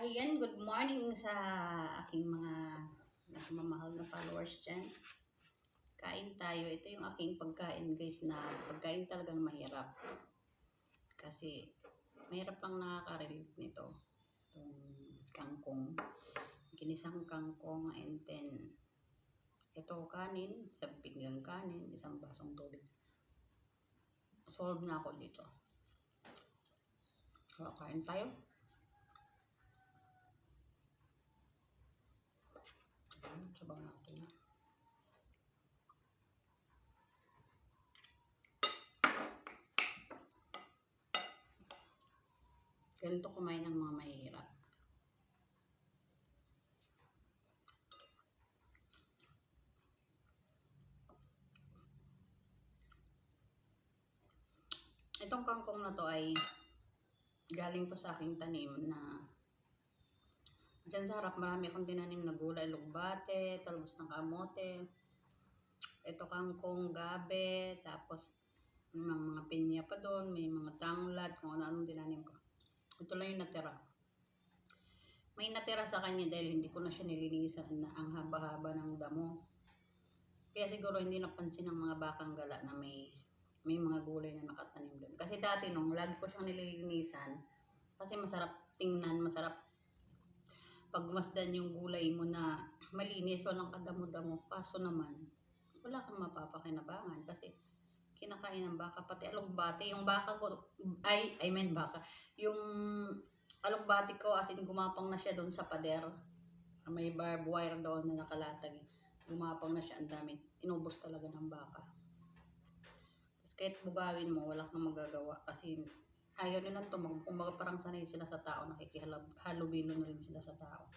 Ayan, good morning sa aking mga nagmamahal na followers dyan. Kain tayo. Ito yung aking pagkain guys na pagkain talagang mahirap. Kasi mahirap lang nakaka-relate nito. Itong kangkong. Ginisang kangkong and then ito kanin, isang pinggang kanin, isang basong tubig. Solve na ako dito. Kain tayo. Sabaw natin. Ganito kumain ng mga mahihirap. Itong kangkong na to ay galing to sa aking tanim na dyan sa harap marami akong tinanim na gulay, lugbate, talbos ng kamote, ito kangkong, gabe, tapos may mga pinya pa doon, may mga tanglad, kung ano-anong tinanim ko. Ito lang yung natira. May natira sa kanya dahil hindi ko na siya nilinisan na ang haba-haba ng damo. Kaya siguro hindi napansin ng mga bakang gala na may mga gulay na nakatanim doon. Kasi dati nung lagi ko siyang nililinisan, kasi masarap tingnan, masarap pagmasdan yung gulay mo na malinis, walang kadamo-damo. Kaso naman, wala kang mapapakinabangan kasi kinakain ng baka. Pati alugbati, yung baka ko, baka. Yung alugbati ko, as in gumapang na siya doon sa pader. May barbed wire doon na nakalatag. Gumapang na siya, ang dami. Inubos talaga ng baka. Tapos kahit bugawin mo, wala kang magagawa kasi ayaw nilang tumang. Kumbaga parang sanay sila sa tao, nakikihalubilo na rin sila sa tao.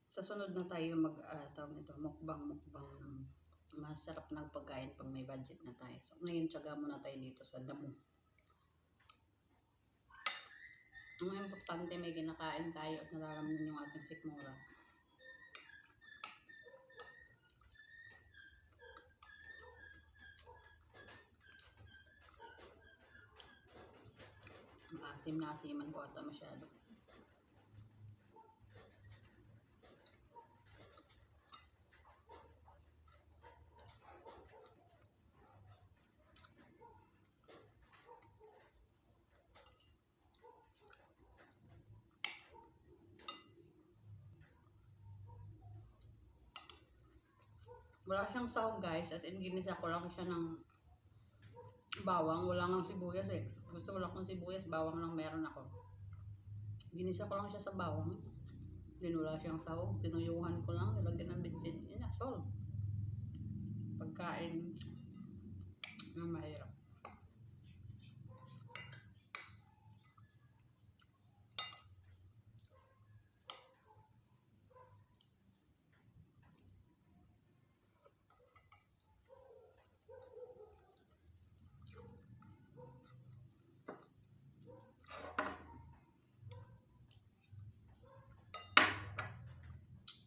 Sa sunod na tayo mukbang ng masarap na pagkain pag may budget na tayo. So ngayon, tiyaga muna tayo dito sa damo. Ang importante may kinakain tayo at nararamdaman yung ating sikmura. Ang asim na asiman ko ata masyado. Wala siyang sahog guys, as in ginisa ko lang siya ng bawang, wala nang sibuyas eh. Gusto wala kong sibuyas, bawang lang meron ako. Ginisa ko lang siya sa bawang. Then wala siyang sahog, tinuyuhan ko lang, nilagyan ng bitsin. Yun na, solve. Pagkain ng mahirap.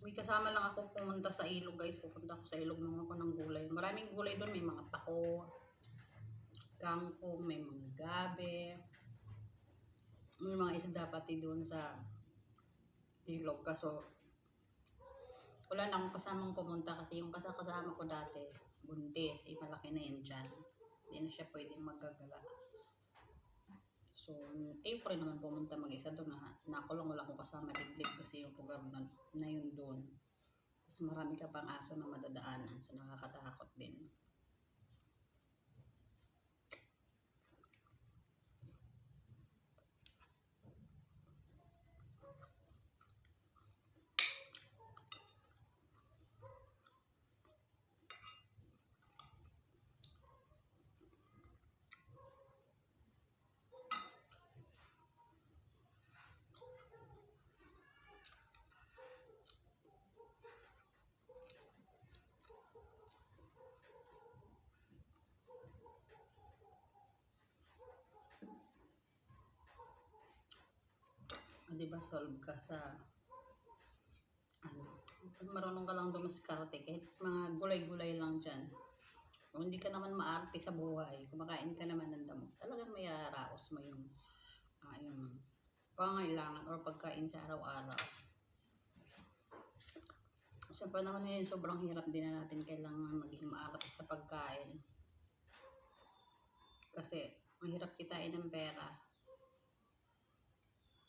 May kasama lang ako pumunta sa ilog guys. Pupunta ako sa ilog ng ako ng gulay. Maraming gulay doon. May mga pako, kangkong, may mga gabe. May mga isda pati doon sa ilog. Kaso wala na akong kasamang pumunta kasi yung kasama ko dati, buntis. Malaki na yan dyan. Hindi na siya pwedeng magagala. So, ayaw ko rin naman pumunta mag-isa doon na ako lang wala akong kasama liblib kasi yung lugar na yun doon. Tapos marami ka pang aso na madadaanan. So, nakakatakot din. di ba, solve ka sa, ano, kung marunong ka lang dumaskarte, kahit mga gulay-gulay lang dyan. Kung hindi ka naman maarte sa buhay, kumakain ka naman ng damo, talagang may araos mo yung pangailangan or pagkain sa araw-araw. Sa panahon ngayon, sobrang hirap din na natin kailangan maging maarte sa pagkain. Kasi, mahirap kitain ng pera.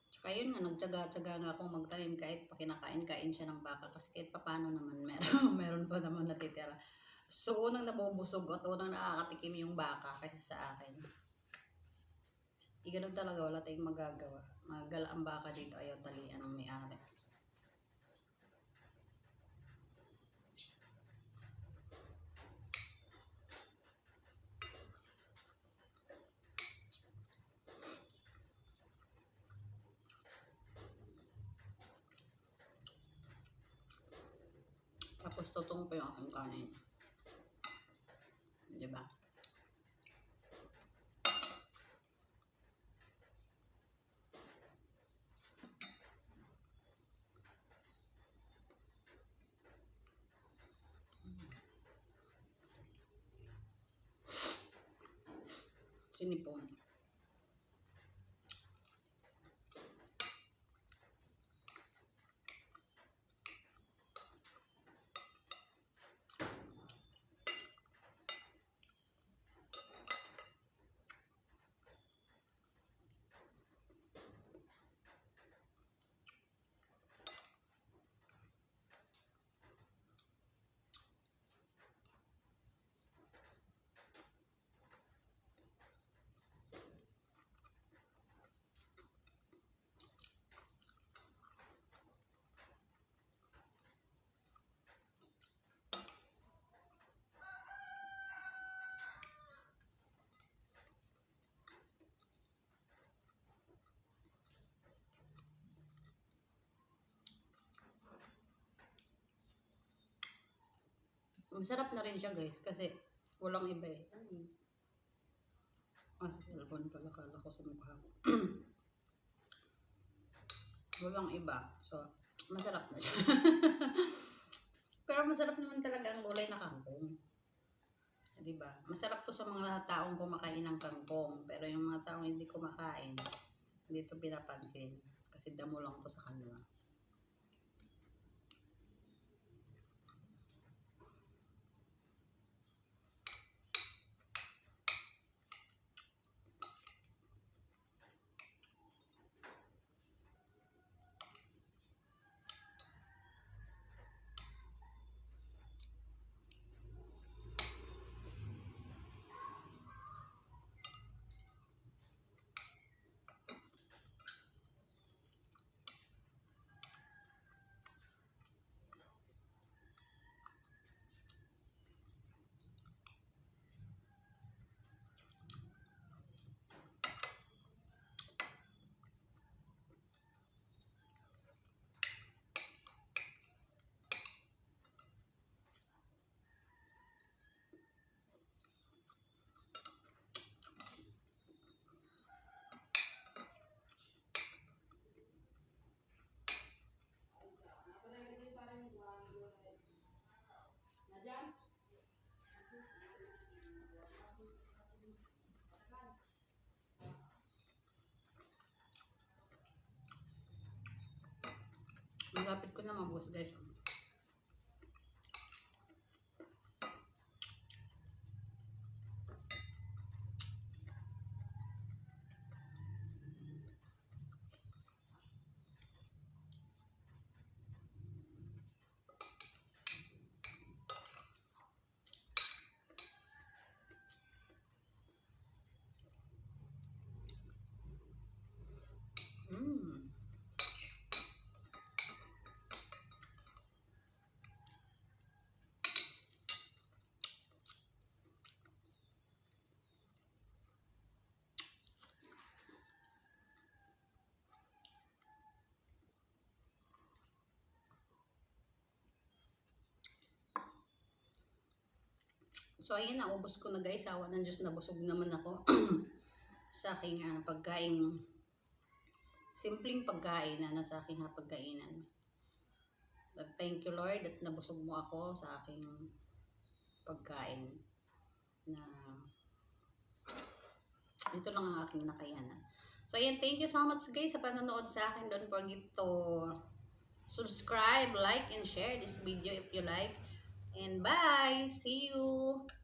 Tsaka yun nga, nagtyaga-tyaga nga akong magtanim kahit pakinakain-kain siya ng baka. Kasi kahit papano naman, meron pa naman natitira. So, unang nabubusog at unang nakakatikim yung baka kasi sa akin. Ganun talaga, wala tayong magagawa. Magala ang baka dito, ayaw talian ng may-ari. Tapos tutong pa yung aking kanin. Diba? Sinipon. Masarap na rin siya guys kasi walang iba eh. Sa cellphone pala, kala ko sa mukha ko. Walang iba. So, masarap na siya. Pero masarap naman talaga ang gulay na kangkong. Diba? Masarap to sa mga taong kumakain ng kangkong. Pero yung mga taong hindi kumakain, hindi to pinapansin. Kasi damo lang to sa kanila. Malapit ko na mabuhos guys. So, ayun, naubos ko na guys. Awa ng Diyos, nabusog naman ako sa aking pagkain simpleng pagkain na nasa aking hapagkainan. But thank you Lord at nabusog mo ako sa aking pagkain na ito lang ang aking nakayanan. So ayan, thank you so much guys sa panonood sa akin. Don't forget to subscribe, like, and share this video if you like. And bye! See you!